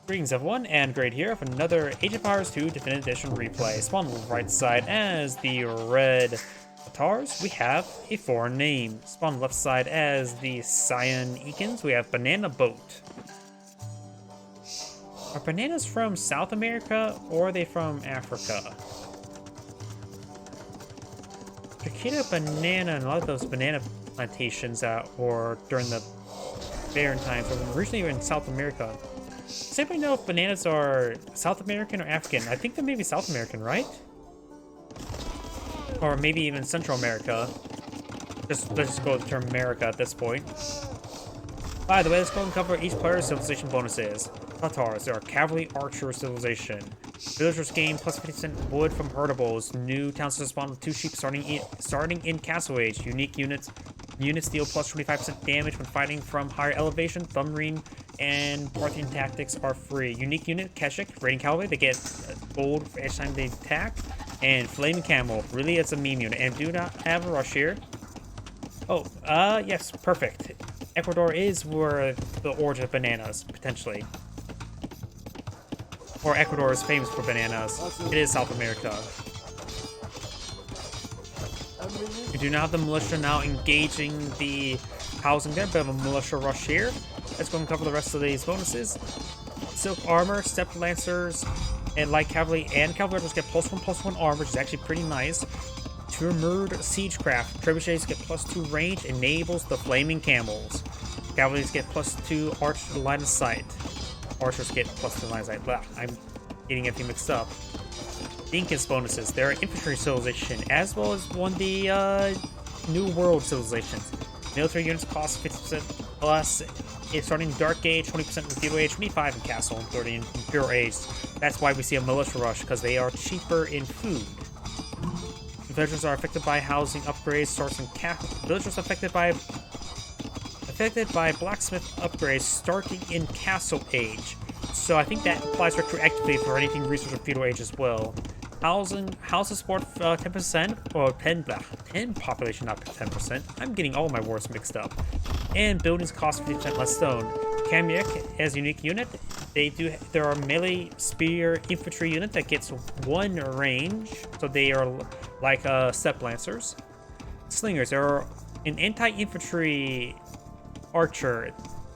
Greetings everyone, and Great here for another Age of Empires 2 Definitive Edition replay. Spawn on the right side as the red Tatars, we have a foreign name. Spawn on the left side as the cyan Incas, we have BananaBoat. Are bananas from South America, or are they from Africa? Chiquita banana and a lot of those banana plantations that were during the barren times were originally in South America. Does anybody know if bananas are South American or African? I think they're maybe South American, right? Or maybe even Central America. Let's just go with the term America at this point. By the way, let's go and cover each player's civilization bonuses. Tatars, they are cavalry archer civilization. Villagers gain plus 50% wood from herdables. New towns spawn with 2 sheep starting in Castle Age. Unique units deal plus 25% damage when fighting from higher elevation. Thumbmarine and Parthian tactics are free. Unique unit, Keshik, raiding cavalry, they get gold for each time they attack. And Flaming Camel, really it's a meme unit. And do not have a rush here. Oh, yes, perfect. Ecuador is where the origin of bananas, potentially. Or Ecuador is famous for bananas. It is South America. We do not have the militia now engaging the housing there, but have a militia rush here. Let's go and cover the rest of these bonuses. Silk armor, steppe lancers, and light cavalry and cavalry get +1/+1 armor, which is actually pretty nice. Turmured siegecraft, trebuchets get +2 range, enables the flaming camels. Cavalry get +2 archer line of sight. Archers get +2 line of sight. Blah, I'm getting everything mixed up. The Incas bonuses, they're an infantry civilization, as well as one of the New World civilizations. Military units cost 50% plus. It's starting in Dark Age, 20% in Feudal Age, 25 in Castle, and 30 in Imperial Age. That's why we see a militia rush, because they are cheaper in food. Villagers are affected by housing upgrades. Starts in villagers affected by blacksmith upgrades starting in Castle Age. So I think that applies retroactively for anything research in Feudal Age as well. Houses support 10%, or 10 population, not 10%. I'm getting all my wars mixed up. And buildings cost 50% less stone. Kamyek as a unique unit, there are melee spear infantry unit that gets 1 range, so they are like steppe lancers. Slingers, there are an anti-infantry archer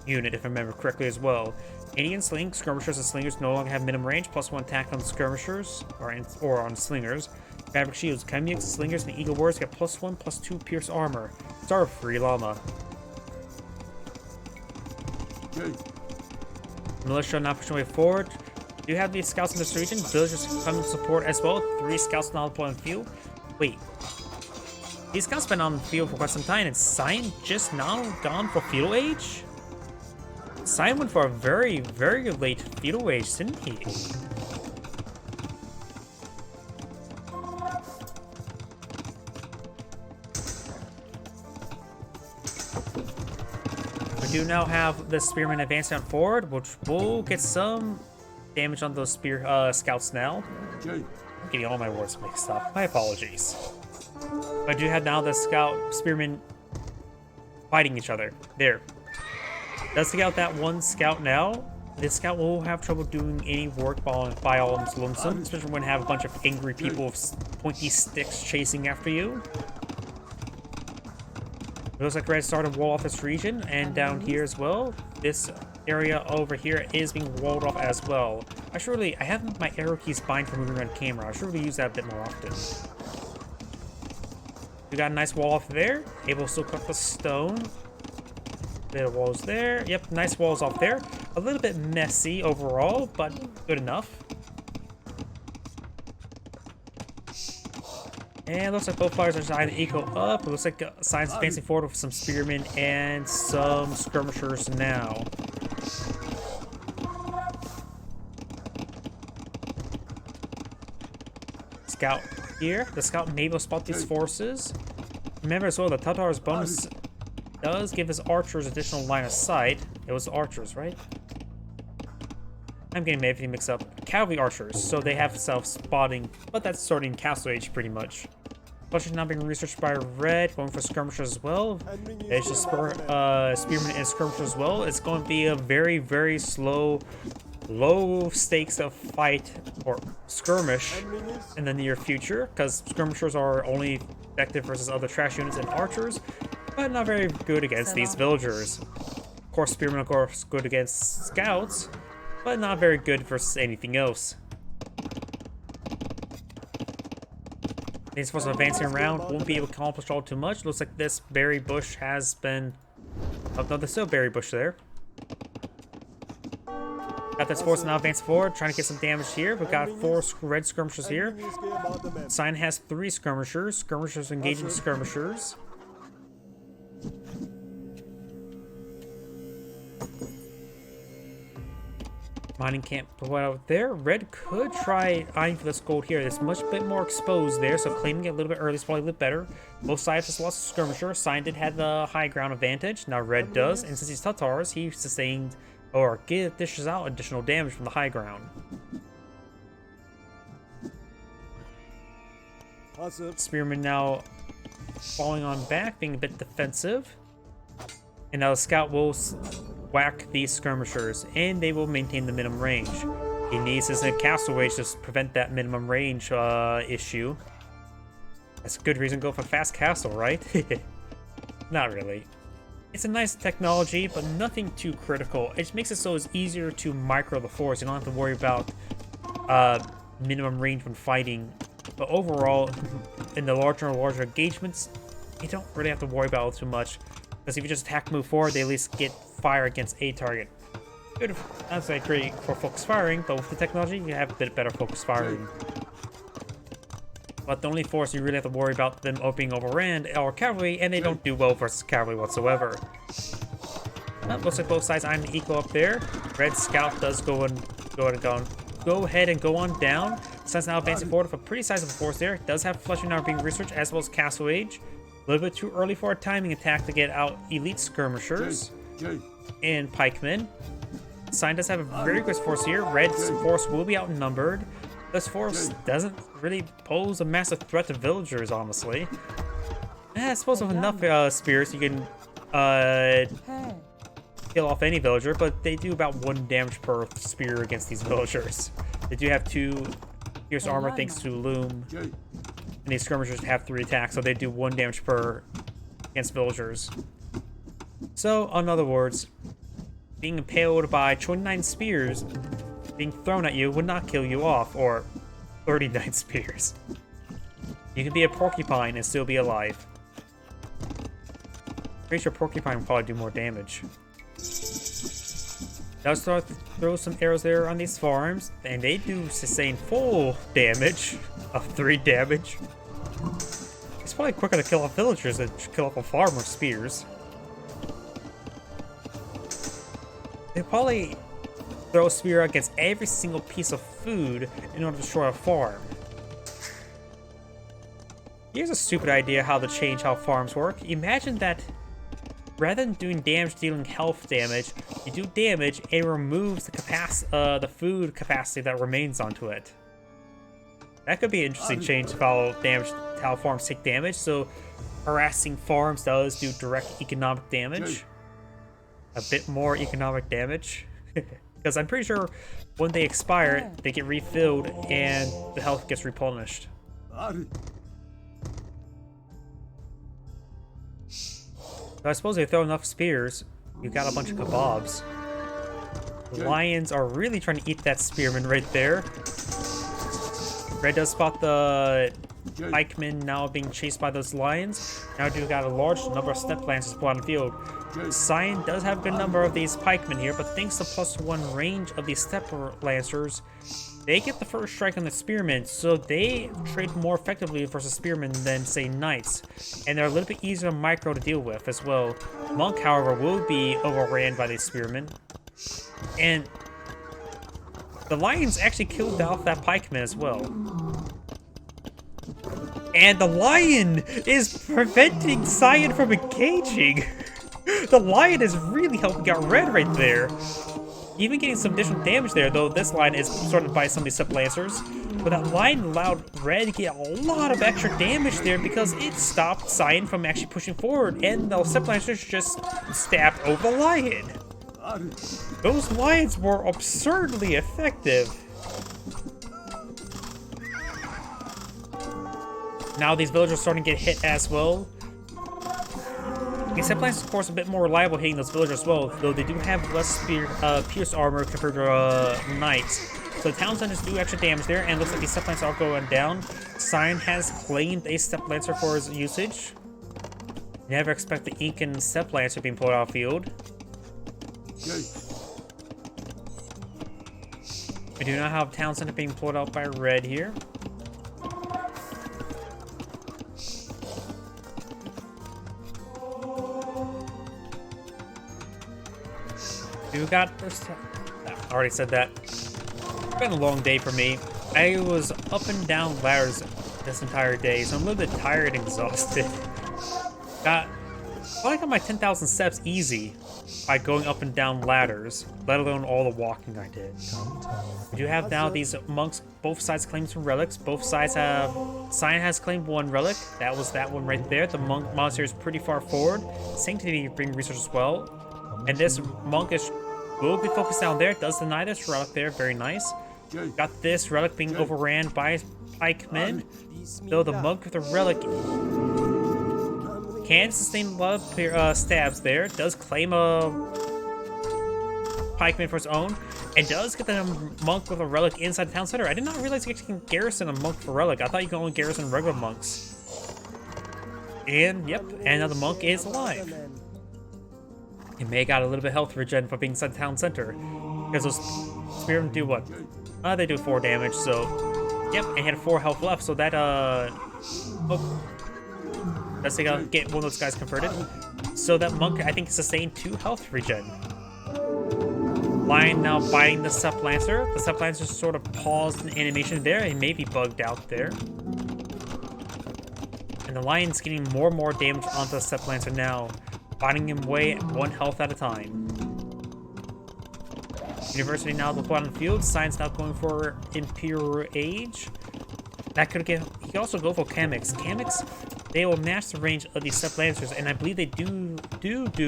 unit, if I remember correctly as well. Indian sling, skirmishers and slingers no longer have minimum range, +1 attack on skirmishers or on slingers. Fabric shields, Kamyek, slingers, and eagle warriors get +1/+2 pierce armor. Star free llama. Okay. Militia not pushing way forward. Do you have these scouts in this region? Villagers come to support as well. 3 scouts now deployed on the field. Wait. These scouts have been on the field for quite some time, and Cyan just now gone for Feudal Age? Cyan went for a very, very late Feudal Age, didn't he? We do now have the spearmen advancing on forward, which will get some damage on those scouts now. I'm getting all my words mixed up. My apologies. But I do have now the spearmen fighting each other. There. Let's take out that one scout now. This scout will have trouble doing any work by all lonesome, especially when you have a bunch of angry people with pointy sticks chasing after you. It looks like Red started to wall off this region, and down here as well. This area over here is being walled off as well. I have my arrow keys bind for moving around camera. I should really use that a bit more often. We got a nice wall off there. Able to still cut the stone. Bit of walls there. Yep, nice walls off there. A little bit messy overall, but good enough. And it looks like both fighters are just either equal up. It looks like Cyan's advancing forward with some spearmen and some skirmishers now. Scout here. The scout may be able to spot these forces. Remember as well, the Tatars bonus does give his archers additional line of sight. It was the archers, right? I'm getting everything mixed up. Cavalry archers, so they have self-spotting, but that's starting in Castle Age pretty much. Plus, now being researched by Red, going for skirmishers as well. It's just spearmen and skirmishers as well. It's going to be a very, very slow low stakes of fight or skirmish in the near future, because skirmishers are only effective versus other trash units and archers, but not very good against these villagers. Of course, spearmen are of course good against scouts, but not very good versus anything else. These forces advancing around won't be able to accomplish all too much. Looks like this berry bush has been... Oh, no, there's still a berry bush there. Got this force now advancing forward, trying to get some damage here. We've got 4 red skirmishers here. Sign has 3 skirmishers. Skirmishers engaging skirmishers. Mining camp out there. Red could try eyeing for this gold here. It's much bit more exposed there, so claiming it a little bit early is probably a little bit better. Both sides has lost a skirmisher. Sign did have the high ground advantage. Now Red does, and since he's Tatars, he sustained or dishes out additional damage from the high ground. Spearman now falling on back, being a bit defensive. And now the scout will whack these skirmishers, and they will maintain the minimum range. He needs his castle wage to prevent that minimum range issue. That's a good reason to go for fast castle, right? Not really. It's a nice technology, but nothing too critical. It just makes it so it's easier to micro the force. You don't have to worry about minimum range when fighting. But overall, in the larger and larger engagements, you don't really have to worry about it too much. Because if you just attack, move forward, they at least get fire against a target. Good, that's like great for focus firing, but with the technology, you have a bit better focus firing. But the only force you really have to worry about them being overran are cavalry, and they don't do well versus cavalry whatsoever. Looks like both sides are equal up there. Red Scout does go ahead and go on down. Sun's now advancing forward with a pretty sizable force there. Does have Flushing now being researched as well as Castle Age. A little bit too early for a timing attack to get out elite skirmishers and pikemen. Sign does have a very good force here. Red's force will be outnumbered. This force doesn't really pose a massive threat to villagers, honestly. I suppose with enough spears you can kill off any villager, but they do about 1 damage per spear against these villagers. They do have 2 pierce armor thanks to Loom, and these skirmishers have 3 attacks, so they do 1 damage per against villagers. So, in other words, being impaled by 29 spears being thrown at you would not kill you off, or 39 spears. You can be a porcupine and still be alive. Pretty sure porcupine will probably do more damage. Now start to throw some arrows there on these farms, and they do sustain full damage of 3 damage. It's probably quicker to kill off villagers than kill off a farm with spears. They probably throw a spear against every single piece of food in order to destroy a farm. Here's a stupid idea how to change how farms work. Imagine that rather than doing damage dealing health damage, you do damage and it removes the food capacity that remains onto it. That could be an interesting change to how farms take damage. So harassing farms does do direct economic damage. A bit more economic damage. Because I'm pretty sure when they expire, they get refilled and the health gets replenished. So I suppose if you throw enough spears, you got a bunch of kebabs. The lions are really trying to eat that spearman right there. Red does spot the pikemen now being chased by those lions. Now do got a large number of step lancers put on the field. Cyan does have a good number of these pikemen here, but thanks to +1 range of these step lancers, they get the first strike on the spearmen, so they trade more effectively versus spearmen than, say, knights. And they're a little bit easier to micro to deal with as well. Monk, however, will be overran by these spearmen. And the lions actually killed off that pikeman as well. And the lion is preventing Cyan from engaging. The lion is really helping out Red right there. Even getting some additional damage there, though this line is sorted by some of these step lancers. But that line allowed Red to get a lot of extra damage there because it stopped Cyan from actually pushing forward. And the step lancers just stabbed over the lion. Those lions were absurdly effective. Now these villagers are starting to get hit as well. The Step Lancers, of course, a bit more reliable hitting those villagers as well, though they do have less pierce armor compared to knights. So the town centers do extra damage there, and it looks like these Step Lancers are going down. Cyan has claimed a Step Lancer for his usage. Never expect the Incan Step Lancer being pulled out of field. We do not have town center being pulled out by red here. We got this. I already said that. It's been a long day for me. I was up and down ladders this entire day, so I'm a little bit tired and exhausted. I got my 10,000 steps easy by going up and down ladders, let alone all the walking I did. We do have now these monks, both sides claim some relics. Both sides have... Cyan has claimed one relic. That was that one right there. The monk monastery is pretty far forward. Sanctity bring research as well. And this monkish will be focused down there. Does deny this relic there. Very nice. Got this relic being overran by pikemen. Though the monk with the relic can sustain a lot of stabs there. Does claim a pikeman for his own. And does get the monk with a relic inside the town center. I did not realize you can garrison a monk for relic. I thought you could only garrison regular monks. And, yep, and now the monk is alive. He may have got a little bit of health regen for being inside the town center. Because those spearmen do what? They do 4 damage, so... Yep, and he had 4 health left, so that, Oh. Let's take a, get one of those guys converted. So that monk, I think, sustained 2 health regen. Lion now biting the Step Lancer. The Step Lancer sort of paused in animation there. He may be bugged out there. And the Lion's getting more and more damage onto the Step Lancer now, biting him away at 1 health at a time. University now look on the field. Science now going for Imperial Age. That could get. He can also go for Kamix. Kamix, they will match the range of these Step Lancers, and I believe they do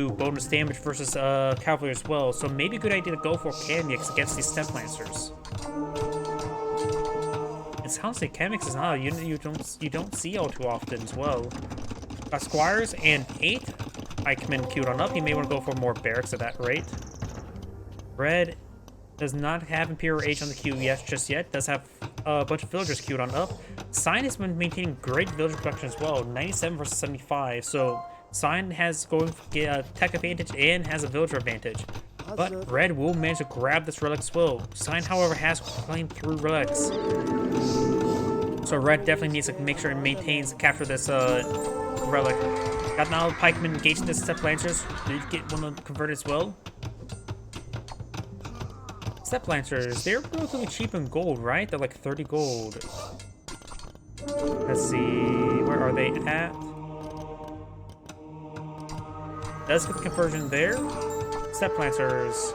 bonus damage versus Cavalry as well. So maybe a good idea to go for Kamix against these Step Lancers. It sounds like Kamix is not a unit you don't see all too often as well. Got Squires and 8 pikemen queued on up. You may want to go for more barracks at that rate. Red does not have Imperial Age on the queue just yet. Does have a bunch of villagers queued on up. Cyan has been maintaining great villager production as well. 97 versus 75. So Cyan has going for a tech advantage and has a villager advantage. But Red will manage to grab this relic as well. Cyan, however, has claimed 3 relics. So Red definitely needs to make sure it maintains capture this relic. Got now pikemen engaging the Step Lancers. Did get one converted as well. Step Lancers, they're relatively cheap in gold, right? They're like 30 gold. Let's see, where are they at? Does get the conversion there. Step Lancers,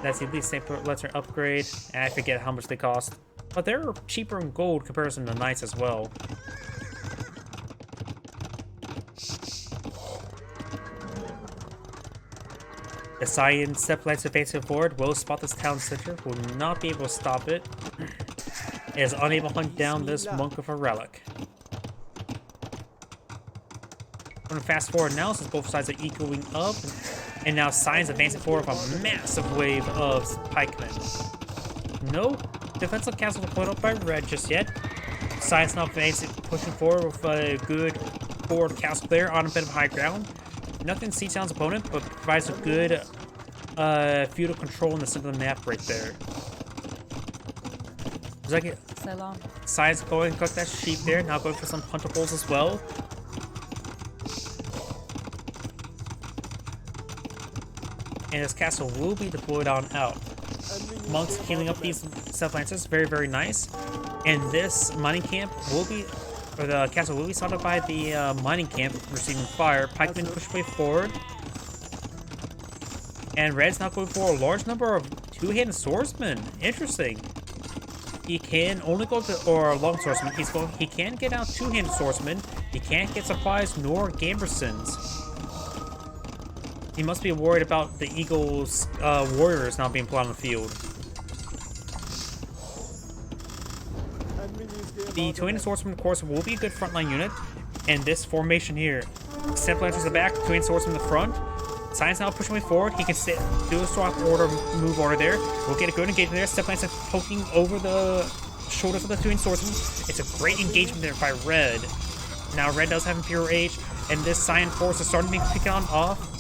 that's the least Step Lancer upgrade. And I forget how much they cost. But they're cheaper in gold in comparison to Knights as well. The Cyan Step Lancer advancing forward will spot this town center, will not be able to stop it. It is unable to hunt down this monk with a relic. I'm going to fast forward now since both sides are equaling up. And now Cyan's advancing forward with a massive wave of pikemen. No defensive castle deployed up by Red just yet. Cyan's now advancing, pushing forward with a good forward castle there on a bit of high ground. Nothing seats down his opponent, but provides a good feudal control in the center of the map right there. So long. Cyan's going to collect that sheep there, now going for some puntables as well. And this castle will be deployed on out. Monks healing up these Step Lancers, very, very nice. And this mining camp will be, or the castle will be surrounded by the mining camp receiving fire. Pikemen push way forward. And Red's now going for a large number of two-handed swordsmen. Interesting. He can only go to, or long swordsman. He can get out two-handed swordsmen. He can't get supplies nor gambersons. He must be worried about the Eagles' warriors not being put on the field. The Twin Swordsman, of course, will be a good frontline unit. And this formation here. Step Lancers in the back, Twin Swordsman in the front. Science now pushing way forward. He can do a swap order, move order there. We'll get a good engagement there. Step Lancer poking over the shoulders of the Twin Swordsman. It's a great engagement there by Red. Now Red does have Imperial Age, and this Scion force is starting to be picked on off.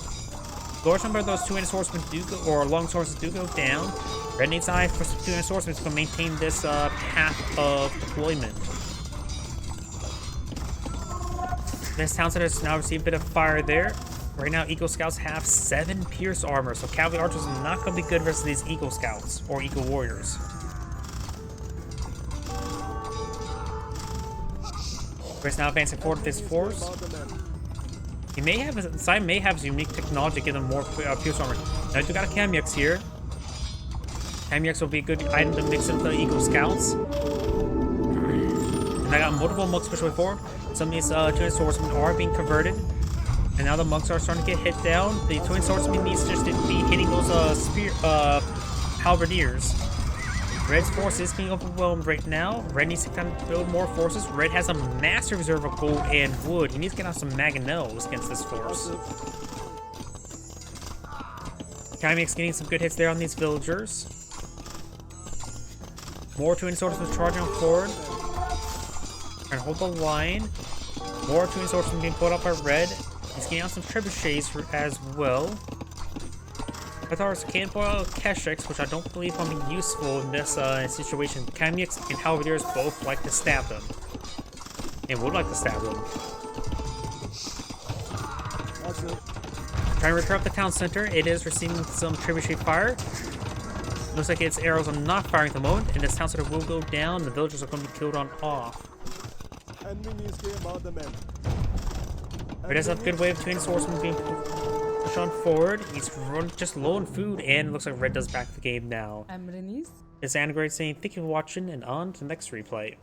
Large number of those Twin Swordsmen do go, or long swords do go down. Red needs eye for some Twin Swordsmen to maintain this path of deployment. This town center has now received a bit of fire there. Right now, Eagle Scouts have 7 Pierce armor, so Cavalry Archers are not going to be good versus these Eagle Scouts, or Eagle Warriors. Red's now advancing forward with this force. He may have, Side may have his unique technology to give them more Pierce armor. Now, I do got a Kamyux here. Kamyux will be a good item to mix into the Eagle Scouts. And I got multiple monks pushing forward. Some of these Twin Swordsmen are being converted. And now the monks are starting to get hit down. The Twin Swordsman needs just to be hitting those halberdiers. Red's force is being overwhelmed right now. Red needs to kind of build more forces. Red has a massive reserve of gold and wood. He needs to get out some mangonels against this force. Kamyux getting some good hits there on these villagers. More Twin Swordsmen charging forward. Trying to hold the line. More Twin Swordsmen being pulled up by Red. He's getting out some trebuchets as well. Tatars can pull out Keshiks, which I don't believe will be useful in this situation. Kamyux and Halberdiers both like to stab them. And would like to stab them. Trying to return up the town center. It is receiving some trebuchet fire. Looks like its arrows are not firing at the moment, and this town center will go down. The villagers are going to be killed on off. Red does have a good way of Twin Swordsmen being pushed on forward. He's just low on food, and it looks like Red does back the game now. It's Anagrade saying thank you for watching, and on to the next replay.